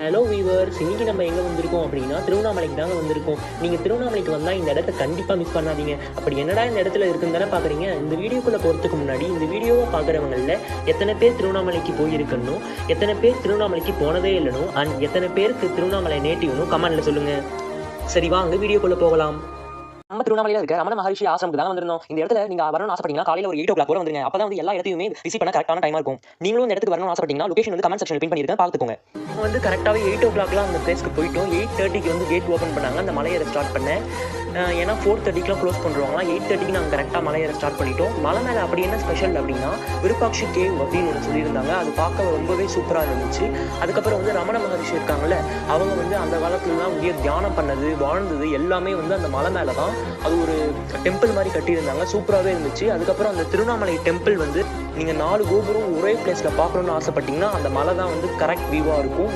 Hello viewers, இன்னைக்கு நம்ம எங்கே வந்திருக்கோம் அப்படின்னா திருவண்ணாமலைக்கு தாங்க வந்திருக்கோம். நீங்கள் திருவண்ணாமலைக்கு வந்தால் இந்த இடத்த கண்டிப்பாக மிஸ் பண்ணாதீங்க. அப்படி என்னடா இந்த இடத்துல இருக்குன்னு தானே பார்க்குறீங்க. இந்த வீடியோக்குள்ளே போகிறதுக்கு முன்னாடி இந்த வீடியோவை பார்க்குறவங்களில் எத்தனை பேர் திருவண்ணாமலைக்கு போயிருக்கணும், எத்தனை பேர் திருவண்ணாமலைக்கு போனதே இல்லைனோ, அண்ட் எத்தனை பேருக்கு திருவண்ணாமலை நேட்டிவ்னும் கமெண்ட்ல சொல்லுங்கள். சரி வாங்க வீடியோக்குள்ளே போகலாம். நம்ம திருவண்ணாமலையில் இருக்க ரமண மகரிஷி ஆசிரமுக்கு தான் வந்திருந்தோம். இந்த இடத்துல நீங்க வரணும்னு ஆசைப்பட்டீங்கன்னா காலையில் ஒரு 8 o'clock கூட வந்துருங்க. அப்பதான் வந்து எல்லா இடத்தையுமே விசிட் பண்ண கரெக்டான டைமா இருக்கும். நீங்களும் இந்த இடத்துக்கு வரணும்னு ஆசைப்பட்டீங்கன்னா லொகேஷன் வந்து கமெண்ட் செக்ஷனில் பின் பண்ணியிருக்கேன், பார்த்துக்கோங்க. வந்து கரெக்டாகவே 8 o'clockலாம் அந்த பிளேஸ்க்கு போயிட்டோம். 8:30க்கு வந்து கேட் ஓப்பன் பண்ணாங்க. அந்த மலையேற ஸ்டார்ட் பண்ணேன். ஏன்னா 4:30க்குலாம் க்ளோஸ் பண்ணுவாங்களா. 8:30க்கு நாங்கள் கரெக்டாக மலையேற ஸ்டார்ட் பண்ணிட்டோம். மலை மேலே அப்படி என்ன ஸ்பெஷல் அப்படின்னா விருப்பாட்சி கேவ் அப்படின்னு ஒன்று சொல்லியிருந்தாங்க. அது பார்க்க ரொம்பவே சூப்பராக இருந்துச்சு. அதுக்கப்புறம் வந்து ரமண மகரிஷி இருக்காங்கல்ல, அவங்க வந்து அந்த காலத்துலலாம் உயர் தியானம் பண்ணது, வாழ்ந்தது எல்லாமே வந்து அந்த மலை மேலே தான். அது ஒரு டெம்பிள் மாதிரி கட்டியிருந்தாங்க, சூப்பராகவே இருந்துச்சு. அதுக்கப்புறம் அந்த திருவண்ணாமலை டெம்பிள் வந்து நீங்கள் 4 கோபுரம் ஒரே பிளேஸில் பார்க்கணுன்னு ஆசைப்பட்டீங்கன்னா அந்த மலை தான் வந்து கரெக்ட் வியூவாக இருக்கும்.